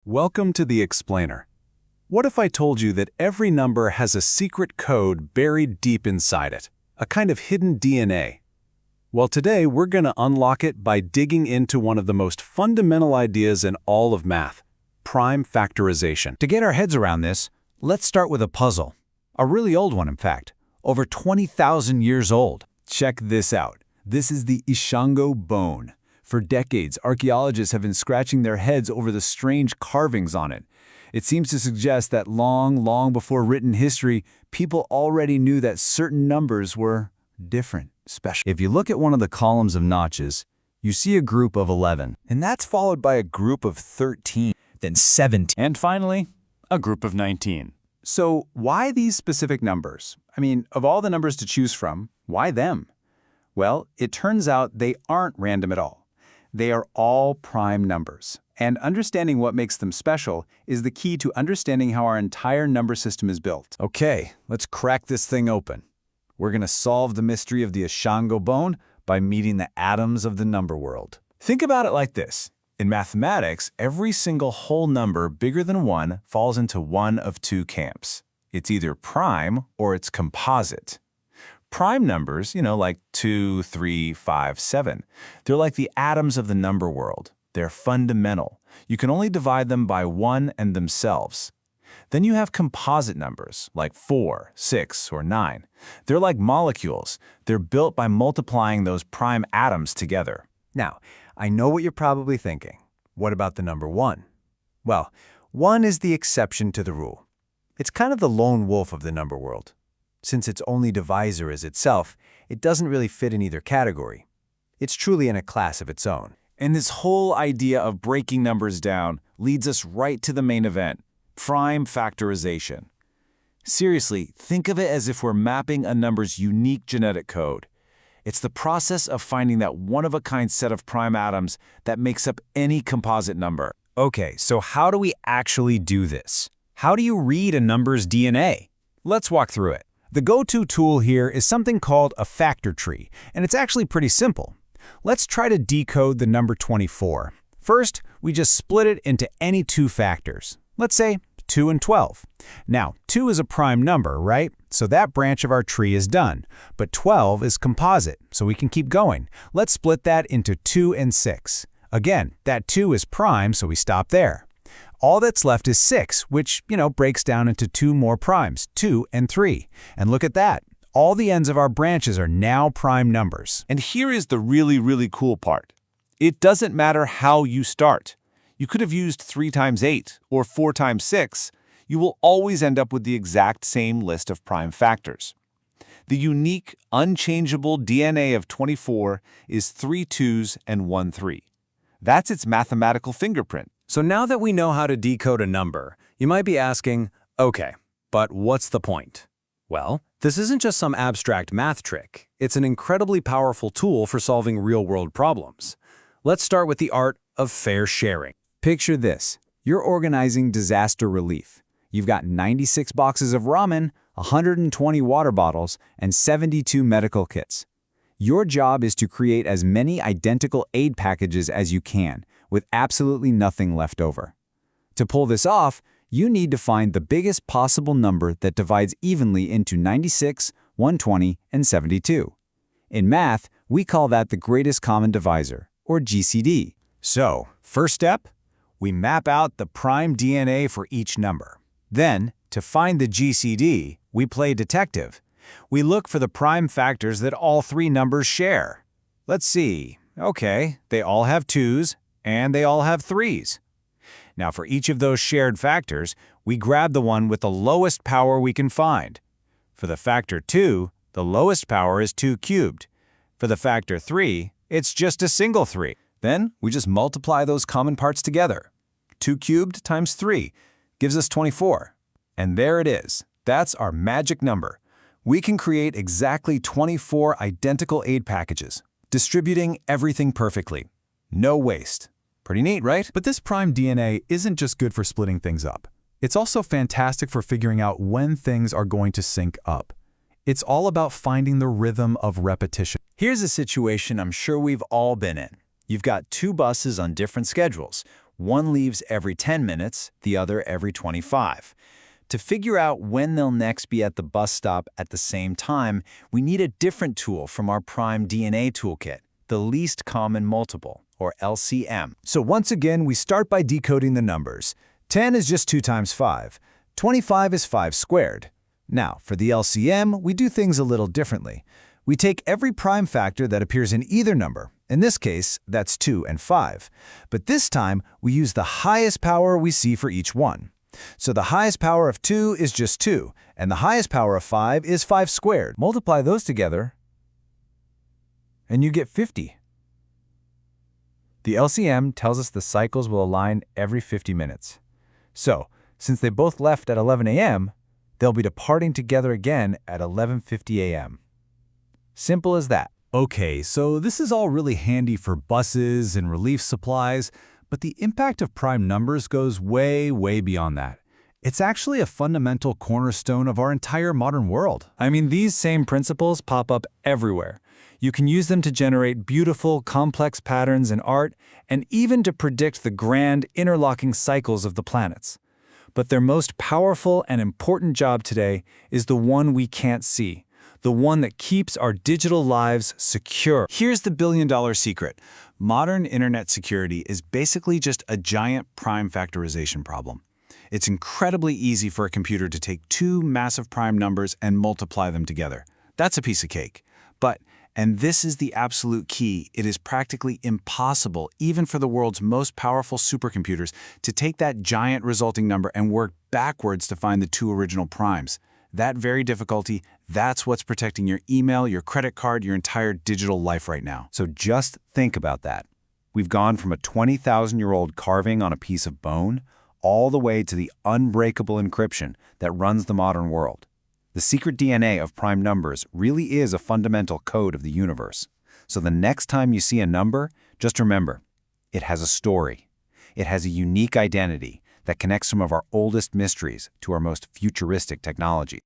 Welcome to the Explainer. What if I told you that every number has a secret code buried deep inside it, a kind of hidden DNA? Well, today we're going to unlock it by digging into one of the most fundamental ideas in all of math, prime factorization. To get our heads around this, let's start with a puzzle. A really old one, in fact, over 20,000 years old. Check this out. This is the Ishango bone. For decades, archaeologists have been scratching their heads over the strange carvings on it. It seems to suggest that long before written history, people already knew that certain numbers were different, special. If you look at one of the columns of notches, you see a group of 11, and that's followed by a group of 13, Then 17. and finally, a group of 19. So why these specific numbers? I mean, of all the numbers to choose from, why them? Well, it turns out they aren't random at all. They are all prime numbers, and understanding what makes them special is the key to understanding how our entire number system is built. Okay, let's crack this thing open. We're going to solve the mystery of the Ishango bone by meeting the atoms of the number world. Think about it like this. In mathematics, every single whole number bigger than 1 falls into one of two camps. It's either prime or it's composite. Prime numbers, like 2, 3, 5, 7, they're like the atoms of the number world. They're fundamental. You can only divide them by 1 and themselves. Then you have composite numbers, like 4, 6, or 9. They're like molecules. They're built by multiplying those prime atoms together. Now, I know what you're probably thinking. What about the number 1? Well, 1 is the exception to the rule. It's kind of the lone wolf of the number world. Since its only divisor is itself, it doesn't really fit in either category. It's truly in a class of its own. And this whole idea of breaking numbers down leads us right to the main event, prime factorization. Seriously, think of it as if we're mapping a number's unique genetic code. It's the process of finding that one-of-a-kind set of prime atoms that makes up any composite number. Okay, so how do we actually do this? How do you read a number's DNA? Let's walk through it. The go-to tool here is something called a factor tree, and it's actually pretty simple. Let's try to decode the number 24. First, we just split it into any two factors. Let's say 2 and 12. Now, 2 is a prime number, right? So that branch of our tree is done. But 12 is composite, so we can keep going. Let's split that into 2 and 6. Again, that 2 is prime, so we stop there. All that's left is 6, which, breaks down into 2 more primes, 2 and 3. And look at that. All the ends of our branches are now prime numbers. And here is the really cool part. It doesn't matter how you start. You could have used 3 times 8 or 4 times 6. You will always end up with the exact same list of prime factors. The unique, unchangeable DNA of 24 is 3 2s and 1 3. That's its mathematical fingerprint. So now that we know how to decode a number, you might be asking, okay, but what's the point? Well, this isn't just some abstract math trick. It's an incredibly powerful tool for solving real-world problems. Let's start with the art of fair sharing. Picture this. You're organizing disaster relief. You've got 96 boxes of ramen, 120 water bottles, and 72 medical kits. Your job is to create as many identical aid packages as you can, with absolutely nothing left over. To pull this off, you need to find the biggest possible number that divides evenly into 96, 120, and 72. In math, we call that the greatest common divisor, or GCD. So, first step, we map out the prime DNA for each number. Then, to find the GCD, we play detective. We look for the prime factors that all 3 numbers share. Let's see. Okay, they all have 2s, and they all have 3s. Now for each of those shared factors, we grab the one with the lowest power we can find. For the factor 2, the lowest power is 2 cubed. For the factor 3, it's just a single 3. Then we just multiply those common parts together. 2 cubed times 3 gives us 24. And there it is. That's our magic number. We can create exactly 24 identical aid packages, distributing everything perfectly. No waste. Pretty neat, right? But this prime DNA isn't just good for splitting things up. It's also fantastic for figuring out when things are going to sync up. It's all about finding the rhythm of repetition. Here's a situation I'm sure we've all been in. You've got 2 buses on different schedules. One leaves every 10 minutes, the other every 25. To figure out when they'll next be at the bus stop at the same time, we need a different tool from our prime DNA toolkit, the least common multiple, or LCM. So once again, we start by decoding the numbers. 10 is just 2 times 5. 25 is 5 squared. Now, for the LCM, we do things a little differently. We take every prime factor that appears in either number. In this case, that's 2 and 5. But this time, we use the highest power we see for each one. So the highest power of 2 is just 2, and the highest power of 5 is 5 squared. Multiply those together, and you get 50. The LCM tells us the cycles will align every 50 minutes. So, since they both left at 11 a.m., they'll be departing together again at 11:50 a.m. Simple as that. Okay, so this is all really handy for buses and relief supplies, but the impact of prime numbers goes way, way beyond that. It's actually a fundamental cornerstone of our entire modern world. I mean, these same principles pop up everywhere. You can use them to generate beautiful, complex patterns in art, and even to predict the grand, interlocking cycles of the planets. But their most powerful and important job today is the one we can't see, the one that keeps our digital lives secure. Here's the billion-dollar secret. Modern internet security is basically just a giant prime factorization problem. It's incredibly easy for a computer to take two massive prime numbers and multiply them together. That's a piece of cake. But, and this is the absolute key, it is practically impossible, even for the world's most powerful supercomputers, to take that giant resulting number and work backwards to find the two original primes. That very difficulty, that's what's protecting your email, your credit card, your entire digital life right now. So just think about that. We've gone from a 20,000-year-old carving on a piece of bone all the way to the unbreakable encryption that runs the modern world. The secret DNA of prime numbers really is a fundamental code of the universe. So the next time you see a number, just remember, it has a story. It has a unique identity that connects some of our oldest mysteries to our most futuristic technology.